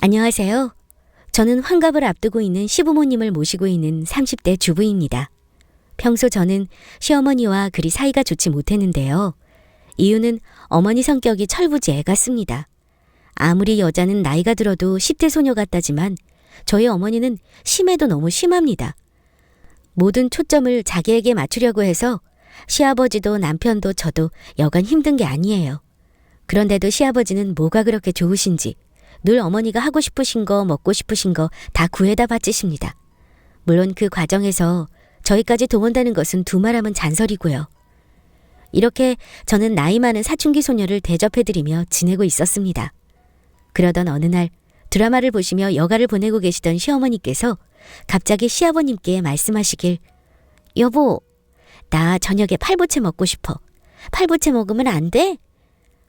안녕하세요. 저는 환갑을 앞두고 있는 시부모님을 모시고 있는 30대 주부입니다. 평소 저는 시어머니와 그리 사이가 좋지 못했는데요. 이유는 어머니 성격이 철부지 애 같습니다. 아무리 여자는 나이가 들어도 10대 소녀 같다지만 저희 어머니는 심해도 너무 심합니다. 모든 초점을 자기에게 맞추려고 해서 시아버지도 남편도 저도 여간 힘든 게 아니에요. 그런데도 시아버지는 뭐가 그렇게 좋으신지 늘 어머니가 하고 싶으신 거 먹고 싶으신 거 다 구해다 바치십니다. 물론 그 과정에서 저희까지 동원다는 것은 두말하면 잔소리고요. 이렇게 저는 나이 많은 사춘기 소녀를 대접해드리며 지내고 있었습니다. 그러던 어느 날 드라마를 보시며 여가를 보내고 계시던 시어머니께서 갑자기 시아버님께 말씀하시길 여보, 나 저녁에 팔보채 먹고 싶어. 팔보채 먹으면 안 돼?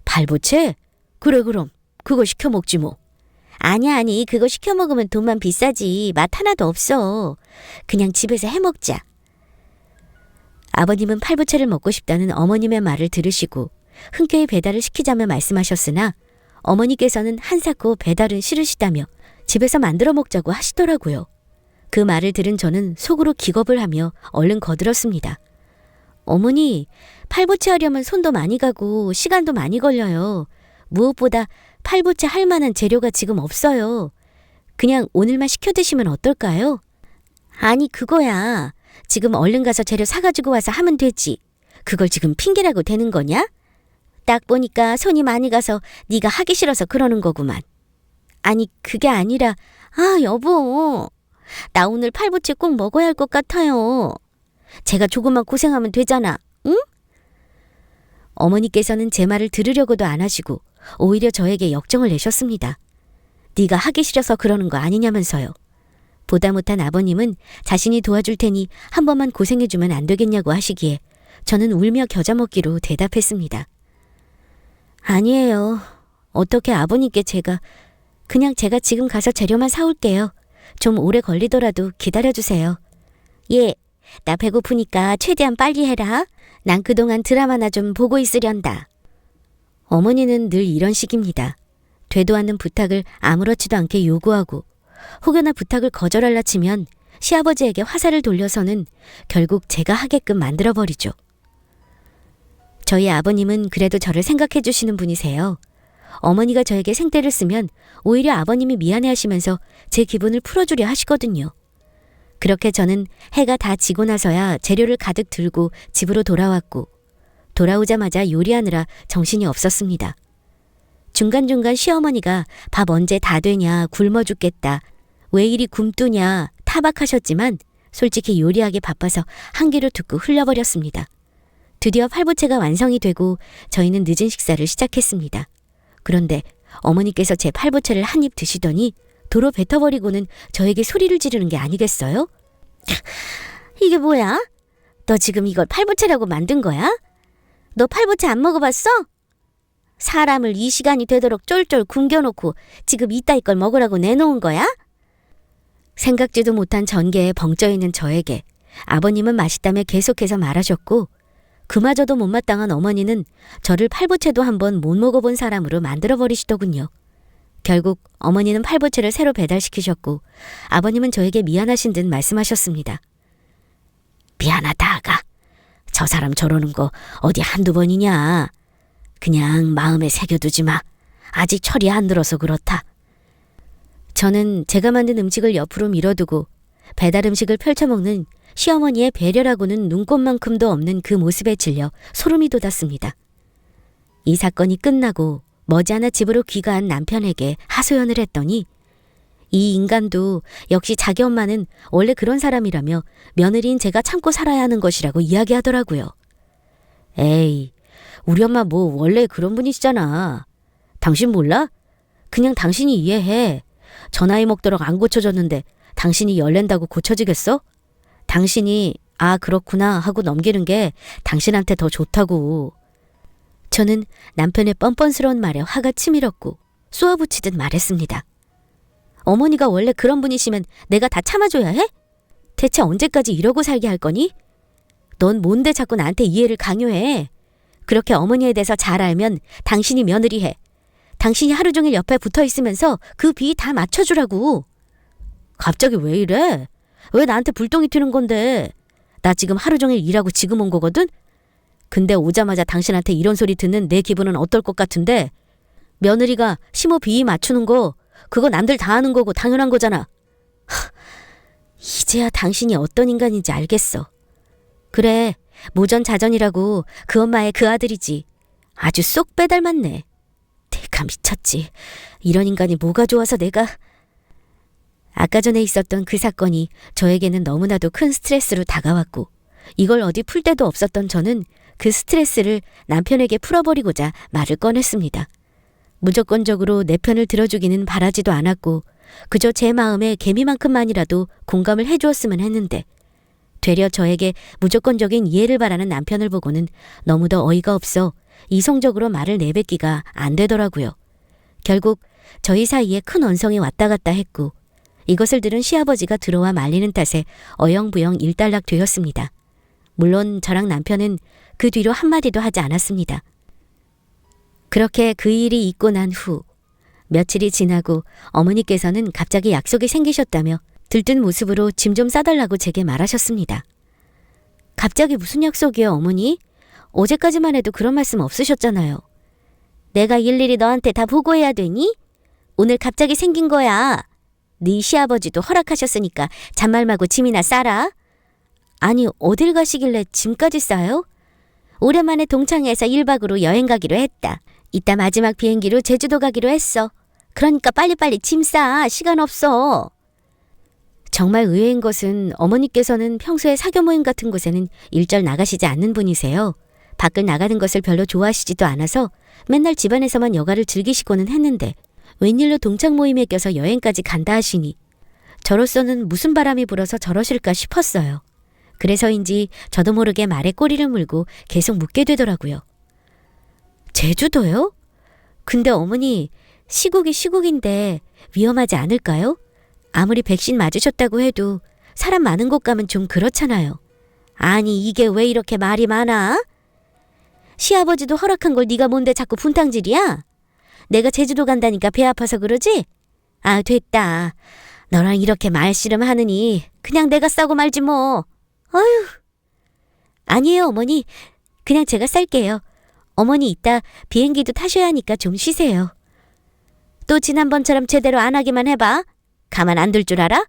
팔보채? 그래 그럼 그거 시켜 먹지 뭐. 아니 그거 시켜 먹으면 돈만 비싸지 맛 하나도 없어. 그냥 집에서 해 먹자. 아버님은 팔보채를 먹고 싶다는 어머님의 말을 들으시고 흔쾌히 배달을 시키자며 말씀하셨으나 어머니께서는 한사코 배달은 싫으시다며 집에서 만들어 먹자고 하시더라고요. 그 말을 들은 저는 속으로 기겁을 하며 얼른 거들었습니다. 어머니, 팔보채 하려면 손도 많이 가고 시간도 많이 걸려요. 무엇보다 팔보채 할 만한 재료가 지금 없어요. 그냥 오늘만 시켜 드시면 어떨까요? 아니 그거야. 지금 얼른 가서 재료 사가지고 와서 하면 되지. 그걸 지금 핑계라고 되는 거냐? 딱 보니까 손이 많이 가서 네가 하기 싫어서 그러는 거구만. 아니 그게 아니라 여보. 나 오늘 팔보채 꼭 먹어야 할 것 같아요. 제가 조금만 고생하면 되잖아. 응? 어머니께서는 제 말을 들으려고도 안 하시고 오히려 저에게 역정을 내셨습니다. 네가 하기 싫어서 그러는 거 아니냐면서요. 보다 못한 아버님은 자신이 도와줄 테니 한 번만 고생해주면 안 되겠냐고 하시기에 저는 울며 겨자 먹기로 대답했습니다. 아니에요. 어떻게 아버님께 그냥 제가 지금 가서 재료만 사올게요. 좀 오래 걸리더라도 기다려주세요. 예, 나 배고프니까 최대한 빨리 해라. 난 그동안 드라마나 좀 보고 있으련다. 어머니는 늘 이런 식입니다. 되도 않는 부탁을 아무렇지도 않게 요구하고 혹여나 부탁을 거절할라 치면 시아버지에게 화살을 돌려서는 결국 제가 하게끔 만들어버리죠. 저희 아버님은 그래도 저를 생각해 주시는 분이세요. 어머니가 저에게 생떼를 쓰면 오히려 아버님이 미안해하시면서 제 기분을 풀어주려 하시거든요. 그렇게 저는 해가 다 지고 나서야 재료를 가득 들고 집으로 돌아왔고 돌아오자마자 요리하느라 정신이 없었습니다. 중간중간 시어머니가 밥 언제 다 되냐 굶어 죽겠다 왜 이리 굶뜨냐 타박하셨지만 솔직히 요리하기 바빠서 한 귀로 듣고 흘려버렸습니다. 드디어 팔보채가 완성이 되고 저희는 늦은 식사를 시작했습니다. 그런데 어머니께서 제 팔보채를 한 입 드시더니 도로 뱉어버리고는 저에게 소리를 지르는 게 아니겠어요? 이게 뭐야? 너 지금 이걸 팔보채라고 만든 거야? 너 팔보채 안 먹어봤어? 사람을 이 시간이 되도록 쫄쫄 굶겨놓고 지금 이따위 걸 먹으라고 내놓은 거야? 생각지도 못한 전개에 벙쪄있는 저에게 아버님은 맛있다며 계속해서 말하셨고 그마저도 못마땅한 어머니는 저를 팔보채도 한번 못 먹어본 사람으로 만들어버리시더군요. 결국 어머니는 팔보채를 새로 배달시키셨고 아버님은 저에게 미안하신 듯 말씀하셨습니다. 미안하다 아가. 저 사람 저러는 거 어디 한두 번이냐. 그냥 마음에 새겨두지 마. 아직 철이 안 들어서 그렇다. 저는 제가 만든 음식을 옆으로 밀어두고 배달 음식을 펼쳐먹는 시어머니의 배려라고는 눈꼽만큼도 없는 그 모습에 질려 소름이 돋았습니다. 이 사건이 끝나고 머지않아 집으로 귀가한 남편에게 하소연을 했더니 이 인간도 역시 자기 엄마는 원래 그런 사람이라며 며느리인 제가 참고 살아야 하는 것이라고 이야기하더라고요. 에이, 우리 엄마 뭐 원래 그런 분이시잖아. 당신 몰라? 그냥 당신이 이해해. 저 나이 먹도록 안 고쳐졌는데 당신이 열낸다고 고쳐지겠어? 당신이 그렇구나 하고 넘기는 게 당신한테 더 좋다고. 저는 남편의 뻔뻔스러운 말에 화가 치밀었고 쏘아붙이듯 말했습니다. 어머니가 원래 그런 분이시면 내가 다 참아줘야 해? 대체 언제까지 이러고 살게 할 거니? 넌 뭔데 자꾸 나한테 이해를 강요해? 그렇게 어머니에 대해서 잘 알면 당신이 며느리 해. 당신이 하루 종일 옆에 붙어 있으면서 그 비 다 맞춰주라고. 갑자기 왜 이래? 왜 나한테 불똥이 튀는 건데? 나 지금 하루 종일 일하고 지금 온 거거든? 근데 오자마자 당신한테 이런 소리 듣는 내 기분은 어떨 것 같은데? 며느리가 시모 비 맞추는 거 그거 남들 다 하는 거고 당연한 거잖아. 이제야 당신이 어떤 인간인지 알겠어. 그래, 모전자전이라고 그 엄마의 그 아들이지. 아주 쏙 빼닮았네. 내가 미쳤지. 이런 인간이 뭐가 좋아서 내가... 아까 전에 있었던 그 사건이 저에게는 너무나도 큰 스트레스로 다가왔고 이걸 어디 풀 데도 없었던 저는 그 스트레스를 남편에게 풀어버리고자 말을 꺼냈습니다. 무조건적으로 내 편을 들어주기는 바라지도 않았고 그저 제 마음에 개미만큼만이라도 공감을 해주었으면 했는데 되려 저에게 무조건적인 이해를 바라는 남편을 보고는 너무도 어이가 없어 이성적으로 말을 내뱉기가 안 되더라고요. 결국 저희 사이에 큰 언성이 왔다 갔다 했고 이것을 들은 시아버지가 들어와 말리는 탓에 어영부영 일단락 되었습니다. 물론 저랑 남편은 그 뒤로 한마디도 하지 않았습니다. 그렇게 그 일이 있고 난 후 며칠이 지나고 어머니께서는 갑자기 약속이 생기셨다며 들뜬 모습으로 짐 좀 싸달라고 제게 말하셨습니다. 갑자기 무슨 약속이요, 어머니? 어제까지만 해도 그런 말씀 없으셨잖아요. 내가 일일이 너한테 다 보고해야 되니? 오늘 갑자기 생긴 거야. 네 시아버지도 허락하셨으니까 잔말 말고 짐이나 싸라. 아니, 어딜 가시길래 짐까지 싸요? 오랜만에 동창회에서 1박으로 여행 가기로 했다. 이따 마지막 비행기로 제주도 가기로 했어. 그러니까 빨리빨리 짐 싸. 시간 없어. 정말 의외인 것은 어머니께서는 평소에 사교 모임 같은 곳에는 일절 나가시지 않는 분이세요. 밖을 나가는 것을 별로 좋아하시지도 않아서 맨날 집안에서만 여가를 즐기시고는 했는데 웬일로 동창 모임에 껴서 여행까지 간다 하시니 저로서는 무슨 바람이 불어서 저러실까 싶었어요. 그래서인지 저도 모르게 말에 꼬리를 물고 계속 묻게 되더라고요. 제주도요? 근데 어머니, 시국이 시국인데 위험하지 않을까요? 아무리 백신 맞으셨다고 해도 사람 많은 곳 가면 좀 그렇잖아요. 아니, 이게 왜 이렇게 말이 많아? 시아버지도 허락한 걸 네가 뭔데 자꾸 분탕질이야? 내가 제주도 간다니까 배 아파서 그러지? 아, 됐다. 너랑 이렇게 말씨름하느니 그냥 내가 싸고 말지 뭐. 어휴. 아니에요, 어머니. 그냥 제가 쌀게요. 어머니 이따 비행기도 타셔야 하니까 좀 쉬세요. 또 지난번처럼 제대로 안 하기만 해봐. 가만 안 둘 줄 알아?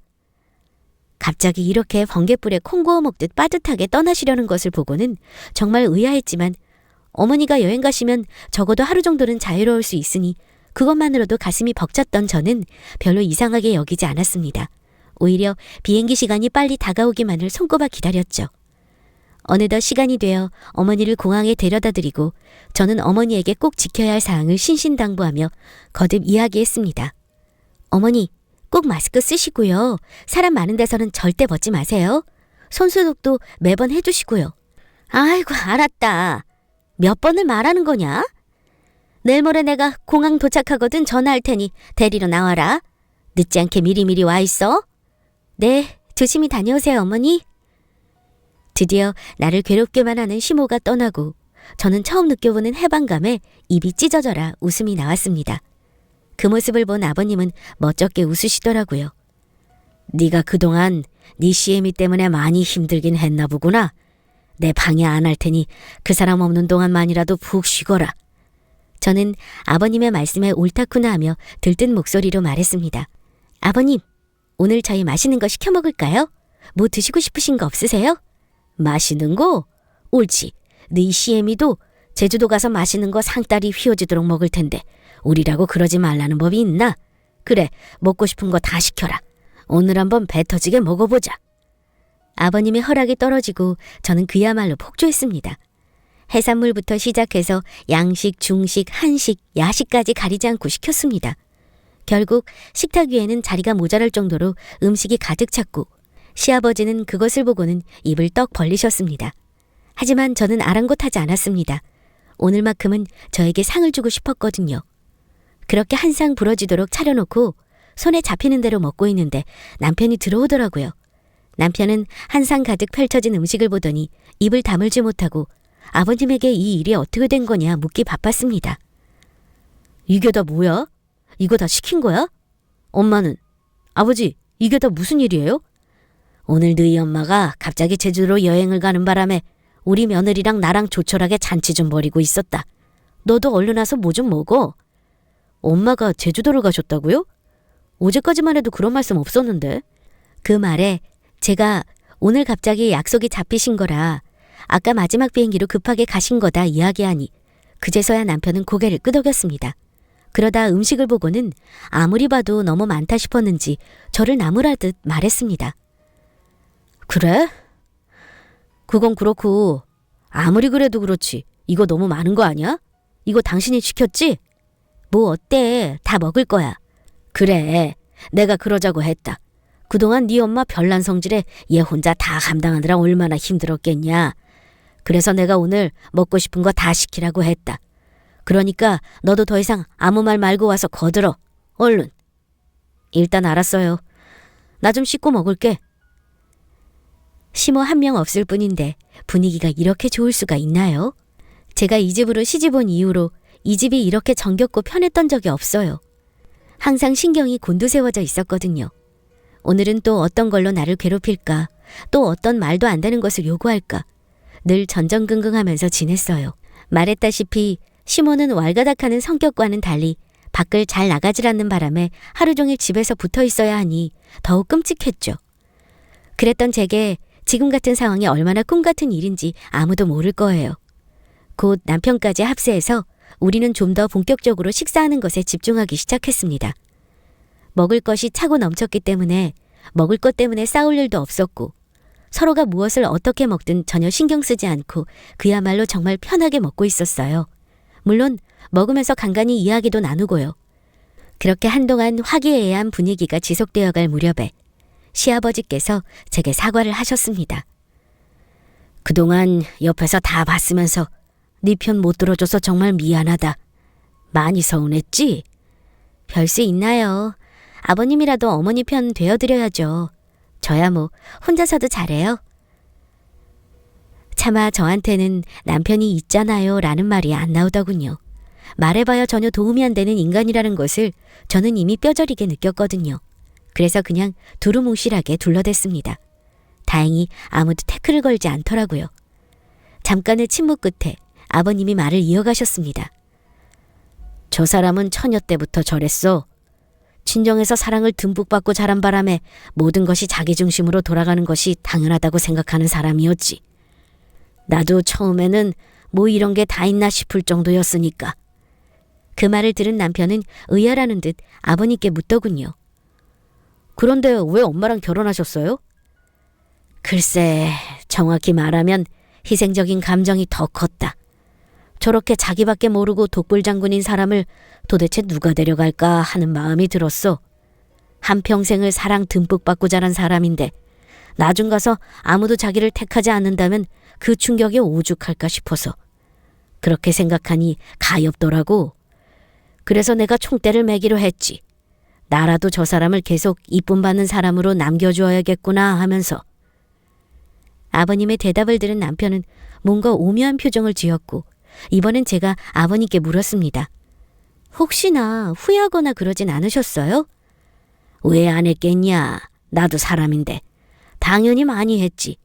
갑자기 이렇게 번갯불에 콩 구워 먹듯 빠듯하게 떠나시려는 것을 보고는 정말 의아했지만 어머니가 여행 가시면 적어도 하루 정도는 자유로울 수 있으니 그것만으로도 가슴이 벅찼던 저는 별로 이상하게 여기지 않았습니다. 오히려 비행기 시간이 빨리 다가오기만을 손꼽아 기다렸죠. 어느덧 시간이 되어 어머니를 공항에 데려다 드리고 저는 어머니에게 꼭 지켜야 할 사항을 신신당부하며 거듭 이야기했습니다. 어머니, 꼭 마스크 쓰시고요. 사람 많은 데서는 절대 벗지 마세요. 손소독도 매번 해주시고요. 아이고, 알았다. 몇 번을 말하는 거냐? 내일 모레 내가 공항 도착하거든 전화할 테니 데리러 나와라. 늦지 않게 미리미리 와 있어. 네, 조심히 다녀오세요, 어머니. 드디어 나를 괴롭게만 하는 시모가 떠나고 저는 처음 느껴보는 해방감에 입이 찢어져라 웃음이 나왔습니다. 그 모습을 본 아버님은 멋쩍게 웃으시더라고요. 네가 그동안 네 시애미 때문에 많이 힘들긴 했나 보구나. 내 방해 안 할 테니 그 사람 없는 동안만이라도 푹 쉬거라. 저는 아버님의 말씀에 옳다구나 하며 들뜬 목소리로 말했습니다. 아버님, 오늘 저희 맛있는 거 시켜 먹을까요? 뭐 드시고 싶으신 거 없으세요? 맛있는 거? 옳지. 네 시애미도 제주도 가서 맛있는 거 상다리 휘어지도록 먹을 텐데 우리라고 그러지 말라는 법이 있나? 그래, 먹고 싶은 거 다 시켜라. 오늘 한번 배 터지게 먹어보자. 아버님의 허락이 떨어지고 저는 그야말로 폭주했습니다. 해산물부터 시작해서 양식, 중식, 한식, 야식까지 가리지 않고 시켰습니다. 결국 식탁 위에는 자리가 모자랄 정도로 음식이 가득 찼고 시아버지는 그것을 보고는 입을 떡 벌리셨습니다. 하지만 저는 아랑곳하지 않았습니다. 오늘만큼은 저에게 상을 주고 싶었거든요. 그렇게 한 상 부러지도록 차려놓고 손에 잡히는 대로 먹고 있는데 남편이 들어오더라고요. 남편은 한 상 가득 펼쳐진 음식을 보더니 입을 다물지 못하고 아버님에게 이 일이 어떻게 된 거냐 묻기 바빴습니다. 이게 다 뭐야? 이거 다 시킨 거야? 엄마는? 아버지, 이게 다 무슨 일이에요? 오늘 너희 엄마가 갑자기 제주도로 여행을 가는 바람에 우리 며느리랑 나랑 조촐하게 잔치 좀 벌이고 있었다. 너도 얼른 와서 뭐 좀 먹어. 엄마가 제주도를 가셨다고요? 어제까지만 해도 그런 말씀 없었는데. 그 말에 제가 오늘 갑자기 약속이 잡히신 거라 아까 마지막 비행기로 급하게 가신 거다 이야기하니 그제서야 남편은 고개를 끄덕였습니다. 그러다 음식을 보고는 아무리 봐도 너무 많다 싶었는지 저를 나무라듯 말했습니다. 그래? 그건 그렇고 아무리 그래도 그렇지 이거 너무 많은 거 아니야? 이거 당신이 시켰지? 뭐 어때? 다 먹을 거야. 그래, 내가 그러자고 했다. 그동안 네 엄마 별난 성질에 얘 혼자 다 감당하느라 얼마나 힘들었겠냐. 그래서 내가 오늘 먹고 싶은 거 다 시키라고 했다. 그러니까 너도 더 이상 아무 말 말고 와서 거들어. 얼른. 일단 알았어요. 나 좀 씻고 먹을게. 시모 한 명 없을 뿐인데 분위기가 이렇게 좋을 수가 있나요? 제가 이 집으로 시집 온 이후로 이 집이 이렇게 정겹고 편했던 적이 없어요. 항상 신경이 곤두세워져 있었거든요. 오늘은 또 어떤 걸로 나를 괴롭힐까, 또 어떤 말도 안 되는 것을 요구할까, 늘 전전긍긍하면서 지냈어요. 말했다시피 시모는 왈가닥하는 성격과는 달리 밖을 잘 나가질 않는 바람에 하루 종일 집에서 붙어 있어야 하니 더욱 끔찍했죠. 그랬던 제게 지금 같은 상황이 얼마나 꿈 같은 일인지 아무도 모를 거예요. 곧 남편까지 합세해서 우리는 좀 더 본격적으로 식사하는 것에 집중하기 시작했습니다. 먹을 것이 차고 넘쳤기 때문에 먹을 것 때문에 싸울 일도 없었고 서로가 무엇을 어떻게 먹든 전혀 신경 쓰지 않고 그야말로 정말 편하게 먹고 있었어요. 물론 먹으면서 간간히 이야기도 나누고요. 그렇게 한동안 화기애애한 분위기가 지속되어 갈 무렵에 시아버지께서 제게 사과를 하셨습니다. 그동안 옆에서 다 봤으면서 네 편 못 들어줘서 정말 미안하다. 많이 서운했지? 별 수 있나요? 아버님이라도 어머니 편 되어드려야죠. 저야 뭐 혼자서도 잘해요. 차마 저한테는 남편이 있잖아요 라는 말이 안 나오더군요. 말해봐야 전혀 도움이 안 되는 인간이라는 것을 저는 이미 뼈저리게 느꼈거든요. 그래서 그냥 두루뭉실하게 둘러댔습니다. 다행히 아무도 태클을 걸지 않더라고요. 잠깐의 침묵 끝에 아버님이 말을 이어가셨습니다. 저 사람은 처녀 때부터 저랬어. 친정에서 사랑을 듬뿍 받고 자란 바람에 모든 것이 자기 중심으로 돌아가는 것이 당연하다고 생각하는 사람이었지. 나도 처음에는 뭐 이런 게 다 있나 싶을 정도였으니까. 그 말을 들은 남편은 의아라는 듯 아버님께 묻더군요. 그런데 왜 엄마랑 결혼하셨어요? 글쎄, 정확히 말하면 희생적인 감정이 더 컸다. 저렇게 자기밖에 모르고 독불장군인 사람을 도대체 누가 데려갈까 하는 마음이 들었어. 한평생을 사랑 듬뿍 받고 자란 사람인데 나중 가서 아무도 자기를 택하지 않는다면 그 충격이 오죽할까 싶어서. 그렇게 생각하니 가엾더라고. 그래서 내가 총대를 매기로 했지. 나라도 저 사람을 계속 이쁨 받는 사람으로 남겨주어야겠구나 하면서. 아버님의 대답을 들은 남편은 뭔가 오묘한 표정을 지었고 이번엔 제가 아버님께 물었습니다. 혹시나 후회하거나 그러진 않으셨어요? 왜 안 했겠냐. 나도 사람인데. 당연히 많이 했지.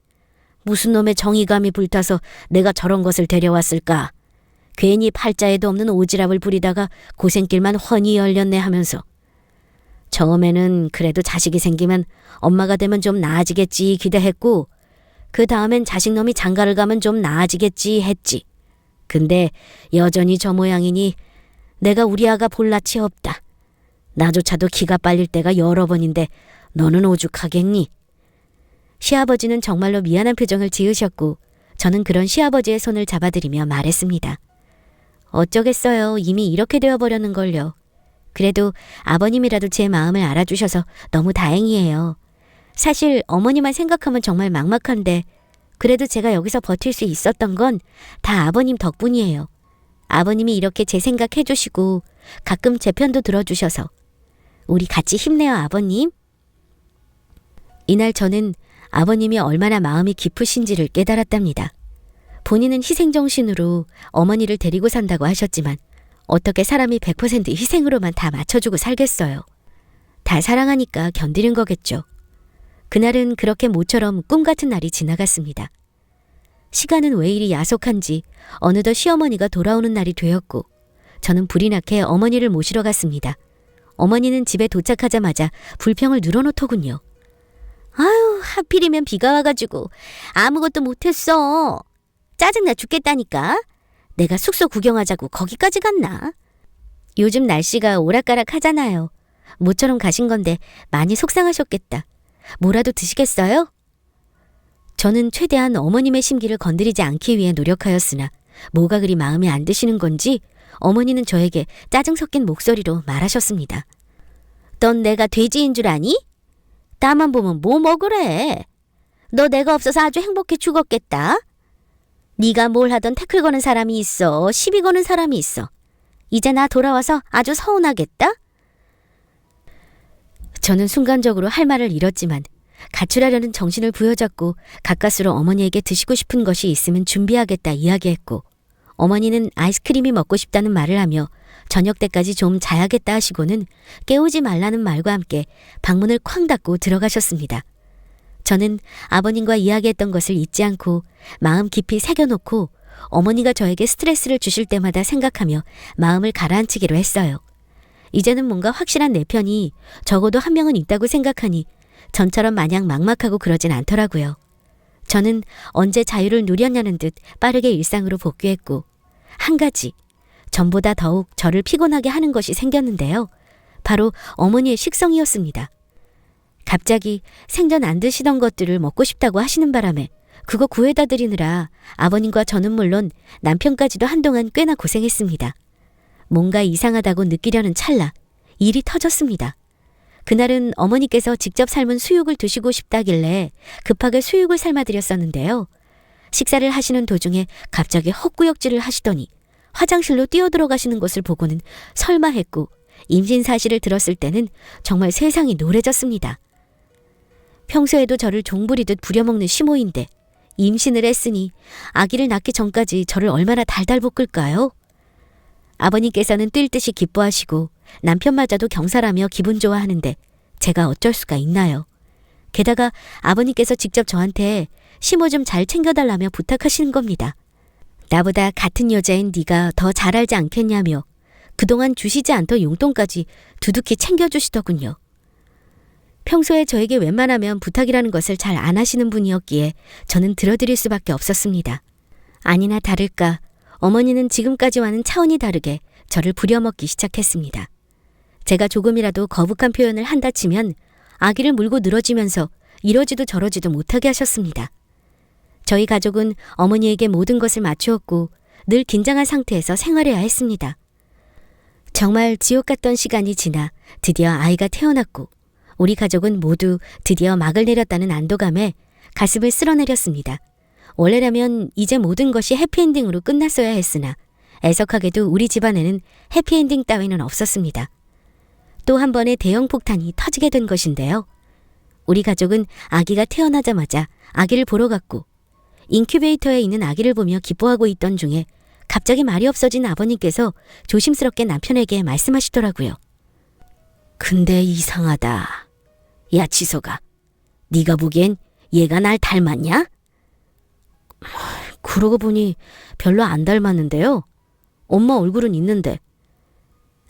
무슨 놈의 정의감이 불타서 내가 저런 것을 데려왔을까. 괜히 팔자에도 없는 오지랖을 부리다가 고생길만 훤히 열렸네 하면서. 처음에는 그래도 자식이 생기면 엄마가 되면 좀 나아지겠지 기대했고 그 다음엔 자식놈이 장가를 가면 좀 나아지겠지 했지. 근데 여전히 저 모양이니 내가 우리 아가 볼 낯이 없다. 나조차도 기가 빨릴 때가 여러 번인데 너는 오죽하겠니? 시아버지는 정말로 미안한 표정을 지으셨고 저는 그런 시아버지의 손을 잡아드리며 말했습니다. 어쩌겠어요. 이미 이렇게 되어버렸는걸요. 그래도 아버님이라도 제 마음을 알아주셔서 너무 다행이에요. 사실 어머니만 생각하면 정말 막막한데 그래도 제가 여기서 버틸 수 있었던 건 다 아버님 덕분이에요. 아버님이 이렇게 제 생각 해주시고 가끔 제 편도 들어주셔서. 우리 같이 힘내요, 아버님. 이날 저는 아버님이 얼마나 마음이 깊으신지를 깨달았답니다. 본인은 희생정신으로 어머니를 데리고 산다고 하셨지만 어떻게 사람이 100% 희생으로만 다 맞춰주고 살겠어요. 다 사랑하니까 견디는 거겠죠. 그날은 그렇게 모처럼 꿈 같은 날이 지나갔습니다. 시간은 왜 이리 야속한지 어느덧 시어머니가 돌아오는 날이 되었고 저는 불이 나게 어머니를 모시러 갔습니다. 어머니는 집에 도착하자마자 불평을 늘어놓더군요. 아유, 하필이면 비가 와가지고 아무것도 못했어. 짜증나 죽겠다니까. 내가 숙소 구경하자고 거기까지 갔나? 요즘 날씨가 오락가락 하잖아요. 모처럼 가신 건데 많이 속상하셨겠다. 뭐라도 드시겠어요? 저는 최대한 어머님의 심기를 건드리지 않기 위해 노력하였으나 뭐가 그리 마음에 안 드시는 건지 어머니는 저에게 짜증 섞인 목소리로 말하셨습니다. 넌 내가 돼지인 줄 아니? 나만 보면 뭐 먹으래? 너 내가 없어서 아주 행복해 죽었겠다. 네가 뭘 하던 태클 거는 사람이 있어. 시비 거는 사람이 있어. 이제 나 돌아와서 아주 서운하겠다. 저는 순간적으로 할 말을 잃었지만 가출하려는 정신을 부여잡고 가까스로 어머니에게 드시고 싶은 것이 있으면 준비하겠다 이야기했고 어머니는 아이스크림이 먹고 싶다는 말을 하며 저녁 때까지 좀 자야겠다 하시고는 깨우지 말라는 말과 함께 방문을 쾅 닫고 들어가셨습니다. 저는 아버님과 이야기했던 것을 잊지 않고 마음 깊이 새겨놓고 어머니가 저에게 스트레스를 주실 때마다 생각하며 마음을 가라앉히기로 했어요. 이제는 뭔가 확실한 내 편이 적어도 한 명은 있다고 생각하니 전처럼 마냥 막막하고 그러진 않더라고요. 저는 언제 자유를 누렸냐는 듯 빠르게 일상으로 복귀했고 한 가지, 전보다 더욱 저를 피곤하게 하는 것이 생겼는데요. 바로 어머니의 식성이었습니다. 갑자기 생전 안 드시던 것들을 먹고 싶다고 하시는 바람에 그거 구해다 드리느라 아버님과 저는 물론 남편까지도 한동안 꽤나 고생했습니다. 뭔가 이상하다고 느끼려는 찰나 일이 터졌습니다. 그날은 어머니께서 직접 삶은 수육을 드시고 싶다길래 급하게 수육을 삶아드렸었는데요. 식사를 하시는 도중에 갑자기 헛구역질을 하시더니 화장실로 뛰어들어가시는 것을 보고는 설마 했고 임신 사실을 들었을 때는 정말 세상이 노래졌습니다. 평소에도 저를 종부리듯 부려먹는 시모인데 임신을 했으니 아기를 낳기 전까지 저를 얼마나 달달 볶을까요? 아버님께서는 뛸 듯이 기뻐하시고 남편마저도 경사라며 기분 좋아하는데 제가 어쩔 수가 있나요? 게다가 아버님께서 직접 저한테 시모 좀 잘 챙겨달라며 부탁하시는 겁니다. 나보다 같은 여자인 네가 더 잘 알지 않겠냐며 그동안 주시지 않던 용돈까지 두둑히 챙겨주시더군요. 평소에 저에게 웬만하면 부탁이라는 것을 잘 안 하시는 분이었기에 저는 들어드릴 수밖에 없었습니다. 아니나 다를까 어머니는 지금까지와는 차원이 다르게 저를 부려먹기 시작했습니다. 제가 조금이라도 거북한 표현을 한다 치면 아기를 물고 늘어지면서 이러지도 저러지도 못하게 하셨습니다. 저희 가족은 어머니에게 모든 것을 맞추었고 늘 긴장한 상태에서 생활해야 했습니다. 정말 지옥 같던 시간이 지나 드디어 아이가 태어났고 우리 가족은 모두 드디어 막을 내렸다는 안도감에 가슴을 쓸어내렸습니다. 원래라면 이제 모든 것이 해피엔딩으로 끝났어야 했으나 애석하게도 우리 집안에는 해피엔딩 따위는 없었습니다. 또 한 번의 대형 폭탄이 터지게 된 것인데요. 우리 가족은 아기가 태어나자마자 아기를 보러 갔고 인큐베이터에 있는 아기를 보며 기뻐하고 있던 중에 갑자기 말이 없어진 아버님께서 조심스럽게 남편에게 말씀하시더라고요. 근데 이상하다. 야 지석아, 네가 보기엔 얘가 날 닮았냐? 그러고 보니 별로 안 닮았는데요. 엄마 얼굴은 있는데.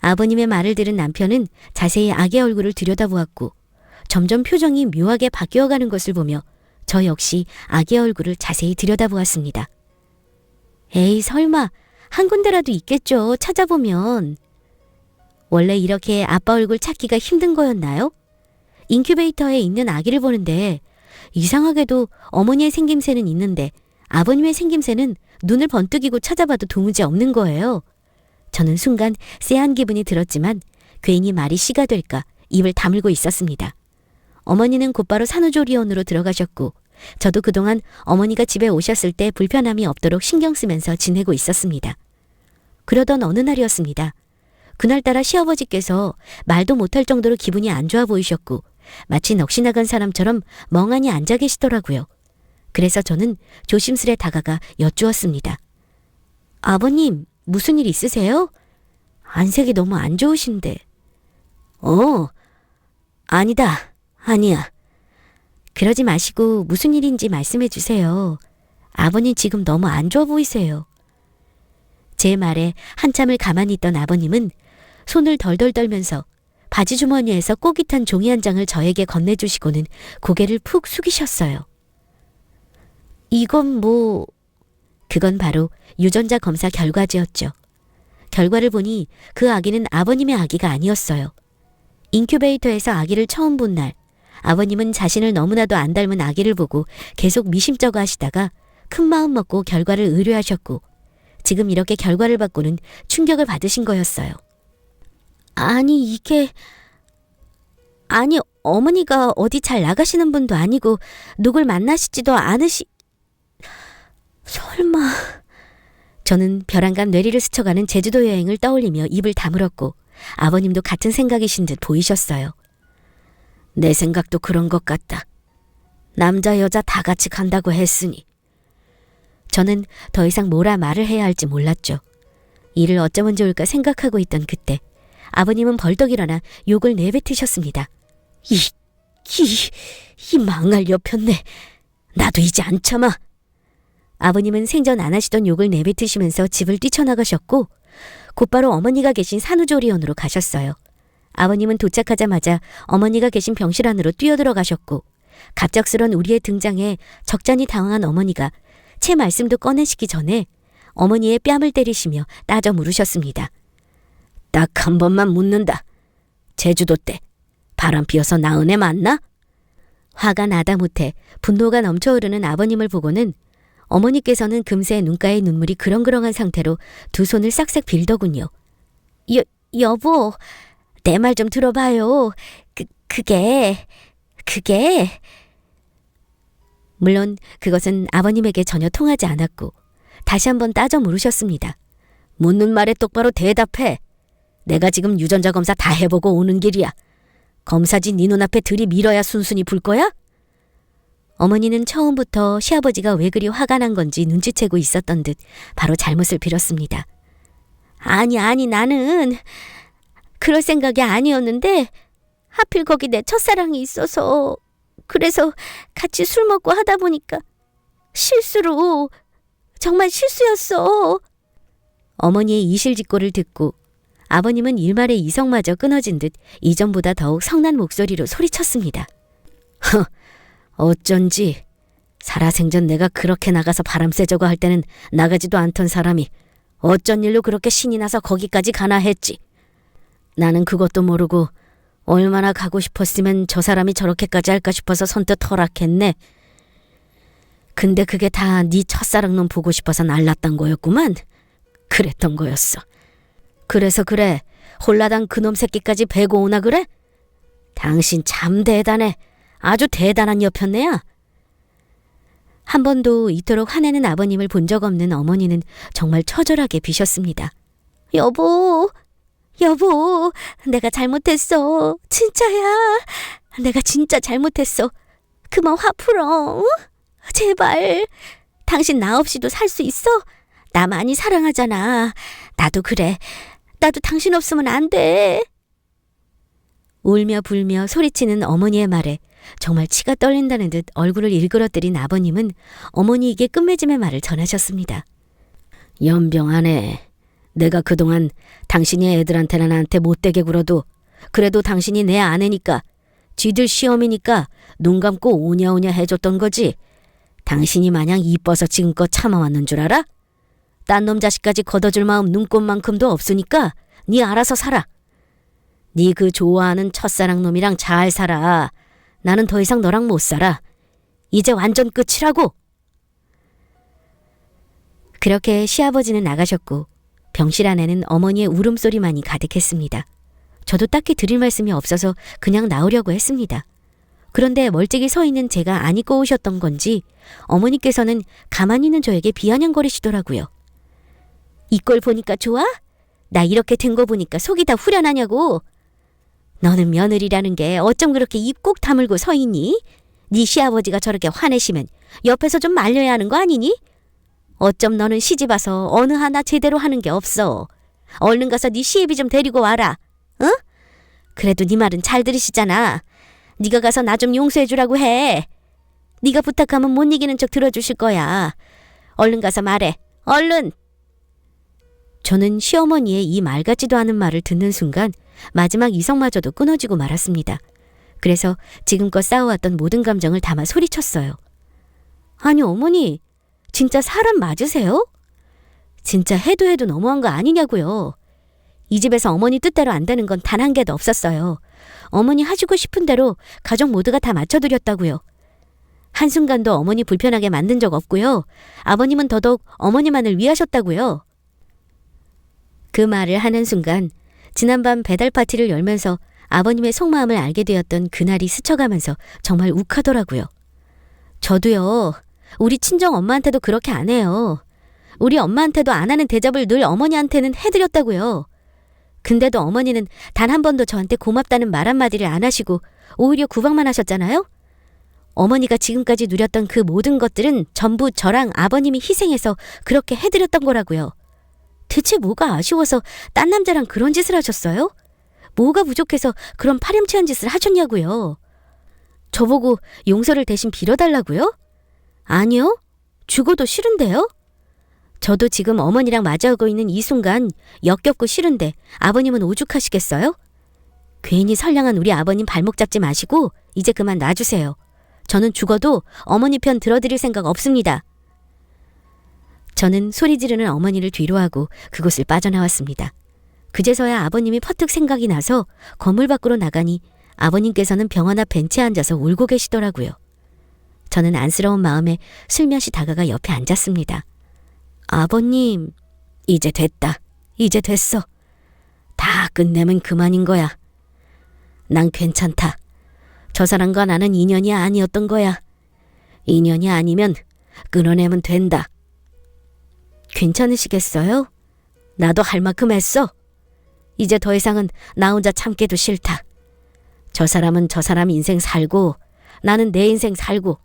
아버님의 말을 들은 남편은 자세히 아기 얼굴을 들여다보았고 점점 표정이 묘하게 바뀌어가는 것을 보며 저 역시 아기 얼굴을 자세히 들여다보았습니다. 에이 설마 한 군데라도 있겠죠. 찾아보면. 원래 이렇게 아빠 얼굴 찾기가 힘든 거였나요? 인큐베이터에 있는 아기를 보는데 이상하게도 어머니의 생김새는 있는데 아버님의 생김새는 눈을 번뜩이고 찾아봐도 도무지 없는 거예요. 저는 순간 쎄한 기분이 들었지만 괜히 말이 씨가 될까 입을 다물고 있었습니다. 어머니는 곧바로 산후조리원으로 들어가셨고 저도 그동안 어머니가 집에 오셨을 때 불편함이 없도록 신경 쓰면서 지내고 있었습니다. 그러던 어느 날이었습니다. 그날따라 시아버지께서 말도 못할 정도로 기분이 안 좋아 보이셨고 마치 넋이 나간 사람처럼 멍하니 앉아 계시더라고요. 그래서 저는 조심스레 다가가 여쭈었습니다. 아버님, 무슨 일 있으세요? 안색이 너무 안 좋으신데. 아니다. 아니야. 그러지 마시고 무슨 일인지 말씀해 주세요. 아버님 지금 너무 안 좋아 보이세요. 제 말에 한참을 가만히 있던 아버님은 손을 덜덜 떨면서 바지 주머니에서 꼬깃 탄 종이 한 장을 저에게 건네주시고는 고개를 푹 숙이셨어요. 이건 뭐... 그건 바로 유전자 검사 결과지였죠. 결과를 보니 그 아기는 아버님의 아기가 아니었어요. 인큐베이터에서 아기를 처음 본 날, 아버님은 자신을 너무나도 안 닮은 아기를 보고 계속 미심쩍어 하시다가 큰 마음 먹고 결과를 의뢰하셨고, 지금 이렇게 결과를 받고는 충격을 받으신 거였어요. 아니, 어머니가 어디 잘 나가시는 분도 아니고 누굴 만나시지도 설마... 저는 벼랑간 뇌리를 스쳐가는 제주도 여행을 떠올리며 입을 다물었고 아버님도 같은 생각이신 듯 보이셨어요. 내 생각도 그런 것 같다. 남자 여자 다 같이 간다고 했으니. 저는 더 이상 뭐라 말을 해야 할지 몰랐죠. 이를 어쩌면 좋을까 생각하고 있던 그때 아버님은 벌떡 일어나 욕을 내뱉으셨습니다. 이 망할 여편네. 나도 이제 안 참아. 아버님은 생전 안 하시던 욕을 내뱉으시면서 집을 뛰쳐나가셨고 곧바로 어머니가 계신 산후조리원으로 가셨어요. 아버님은 도착하자마자 어머니가 계신 병실 안으로 뛰어들어가셨고 갑작스런 우리의 등장에 적잖이 당황한 어머니가 제 말씀도 꺼내시기 전에 어머니의 뺨을 때리시며 따져 물으셨습니다. 딱 한 번만 묻는다. 제주도 때 바람 피어서 낳은 애 맞나? 화가 나다 못해 분노가 넘쳐흐르는 아버님을 보고는 어머니께서는 금세 눈가에 눈물이 그렁그렁한 상태로 두 손을 싹싹 빌더군요. 여보, 내 말 좀 들어봐요. 그게... 물론 그것은 아버님에게 전혀 통하지 않았고 다시 한번 따져 물으셨습니다. 묻는 말에 똑바로 대답해. 내가 지금 유전자 검사 다 해보고 오는 길이야. 검사지 네 눈앞에 들이밀어야 순순히 불 거야? 어머니는 처음부터 시아버지가 왜 그리 화가 난 건지 눈치채고 있었던 듯 바로 잘못을 빌었습니다. 아니 나는 그럴 생각이 아니었는데 하필 거기 내 첫사랑이 있어서 그래서 같이 술 먹고 하다 보니까 실수로 정말 실수였어. 어머니의 이실직고를 듣고 아버님은 일말의 이성마저 끊어진 듯 이전보다 더욱 성난 목소리로 소리쳤습니다. 어쩐지 살아생전 내가 그렇게 나가서 바람 쐬자고 할 때는 나가지도 않던 사람이 어쩐 일로 그렇게 신이 나서 거기까지 가나 했지. 나는 그것도 모르고 얼마나 가고 싶었으면 저 사람이 저렇게까지 할까 싶어서 선뜻 허락했네. 근데 그게 다 네 첫사랑 놈 보고 싶어서 날랐단 거였구만. 그랬던 거였어. 그래서 그래, 홀라당 그놈 새끼까지 베고 오나 그래? 당신 참 대단해. 아주 대단한 여편네야. 한 번도 이토록 화내는 아버님을 본 적 없는 어머니는 정말 처절하게 비셨습니다. 여보, 내가 잘못했어. 진짜야. 내가 진짜 잘못했어. 그만 화 풀어. 제발. 당신 나 없이도 살 수 있어? 나 많이 사랑하잖아. 나도 그래. 나도 당신 없으면 안 돼. 울며 불며 소리치는 어머니의 말에 정말 치가 떨린다는 듯 얼굴을 일그러뜨린 아버님은 어머니에게 끝맺음의 말을 전하셨습니다. 연병하네. 내가 그동안 당신이 애들한테나 나한테 못되게 굴어도 그래도 당신이 내 아내니까 쥐들 시어미니까 눈 감고 오냐오냐 해줬던 거지. 당신이 마냥 이뻐서 지금껏 참아왔는 줄 알아? 딴 놈 자식까지 걷어줄 마음 눈꼽만큼도 없으니까 네 알아서 살아. 네 그 좋아하는 첫사랑 놈이랑 잘 살아. 나는 더 이상 너랑 못 살아. 이제 완전 끝이라고. 그렇게 시아버지는 나가셨고 병실 안에는 어머니의 울음소리만이 가득했습니다. 저도 딱히 드릴 말씀이 없어서 그냥 나오려고 했습니다. 그런데 멀찍이 서 있는 제가 안 입고 오셨던 건지 어머니께서는 가만히 있는 저에게 비아냥거리시더라고요. 이 꼴 보니까 좋아? 나 이렇게 된 거 보니까 속이 다 후련하냐고. 너는 며느리라는 게 어쩜 그렇게 입 꼭 다물고 서 있니? 네 시아버지가 저렇게 화내시면 옆에서 좀 말려야 하는 거 아니니? 어쩜 너는 시집와서 어느 하나 제대로 하는 게 없어. 얼른 가서 네 시애비 좀 데리고 와라. 응? 그래도 네 말은 잘 들으시잖아. 네가 가서 나 좀 용서해주라고 해. 네가 부탁하면 못 이기는 척 들어주실 거야. 얼른 가서 말해. 얼른! 저는 시어머니의 이 말 같지도 않은 말을 듣는 순간 마지막 이성마저도 끊어지고 말았습니다. 그래서 지금껏 쌓아왔던 모든 감정을 담아 소리쳤어요. 아니 어머니, 진짜 사람 맞으세요? 진짜 해도 해도 너무한 거 아니냐고요. 이 집에서 어머니 뜻대로 안 되는 건 단 한 개도 없었어요. 어머니 하시고 싶은 대로 가족 모두가 다 맞춰드렸다고요. 한순간도 어머니 불편하게 만든 적 없고요. 아버님은 더더욱 어머니만을 위하셨다고요. 그 말을 하는 순간 지난밤 배달 파티를 열면서 아버님의 속마음을 알게 되었던 그날이 스쳐가면서 정말 욱하더라고요. 저도요. 우리 친정 엄마한테도 그렇게 안 해요. 우리 엄마한테도 안 하는 대접을 늘 어머니한테는 해드렸다고요. 근데도 어머니는 단 한 번도 저한테 고맙다는 말 한마디를 안 하시고 오히려 구박만 하셨잖아요. 어머니가 지금까지 누렸던 그 모든 것들은 전부 저랑 아버님이 희생해서 그렇게 해드렸던 거라고요. 대체 뭐가 아쉬워서 딴 남자랑 그런 짓을 하셨어요? 뭐가 부족해서 그런 파렴치한 짓을 하셨냐고요. 저보고 용서를 대신 빌어달라고요? 아니요. 죽어도 싫은데요? 저도 지금 어머니랑 마주하고 있는 이 순간 역겹고 싫은데 아버님은 오죽하시겠어요? 괜히 선량한 우리 아버님 발목 잡지 마시고 이제 그만 놔주세요. 저는 죽어도 어머니 편 들어드릴 생각 없습니다. 저는 소리 지르는 어머니를 뒤로하고 그곳을 빠져나왔습니다. 그제서야 아버님이 퍼뜩 생각이 나서 건물 밖으로 나가니 아버님께서는 병원 앞 벤치에 앉아서 울고 계시더라고요. 저는 안쓰러운 마음에 슬며시 다가가 옆에 앉았습니다. 아버님, 이제 됐다. 이제 됐어. 다 끝내면 그만인 거야. 난 괜찮다. 저 사람과 나는 인연이 아니었던 거야. 인연이 아니면 끊어내면 된다. 괜찮으시겠어요? 나도 할 만큼 했어. 이제 더 이상은 나 혼자 참기도 싫다. 저 사람은 저 사람 인생 살고 나는 내 인생 살고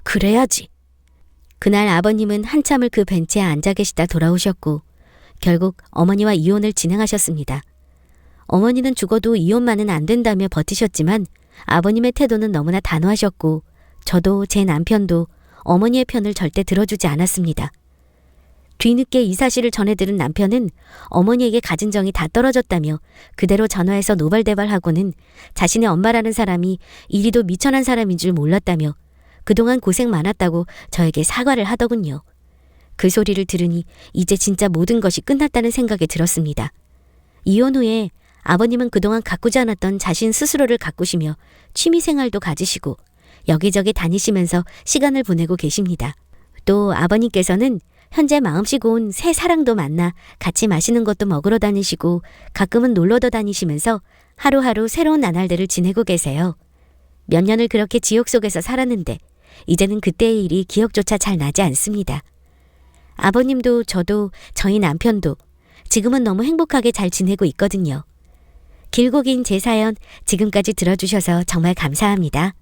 그래야지. 그날 아버님은 한참을 그 벤치에 앉아 계시다 돌아오셨고 결국 어머니와 이혼을 진행하셨습니다. 어머니는 죽어도 이혼만은 안 된다며 버티셨지만 아버님의 태도는 너무나 단호하셨고 저도 제 남편도 어머니의 편을 절대 들어주지 않았습니다. 뒤늦게 이 사실을 전해들은 남편은 어머니에게 가진 정이 다 떨어졌다며 그대로 전화해서 노발대발하고는 자신의 엄마라는 사람이 이리도 미천한 사람인 줄 몰랐다며 그동안 고생 많았다고 저에게 사과를 하더군요. 그 소리를 들으니 이제 진짜 모든 것이 끝났다는 생각이 들었습니다. 이혼 후에 아버님은 그동안 가꾸지 않았던 자신 스스로를 가꾸시며 취미생활도 가지시고 여기저기 다니시면서 시간을 보내고 계십니다. 또 아버님께서는 현재 마음씨 고운 새 사랑도 만나 같이 맛있는 것도 먹으러 다니시고 가끔은 놀러도 다니시면서 하루하루 새로운 나날들을 지내고 계세요. 몇 년을 그렇게 지옥 속에서 살았는데 이제는 그때의 일이 기억조차 잘 나지 않습니다. 아버님도 저도 저희 남편도 지금은 너무 행복하게 잘 지내고 있거든요. 길고 긴 제 사연 지금까지 들어주셔서 정말 감사합니다.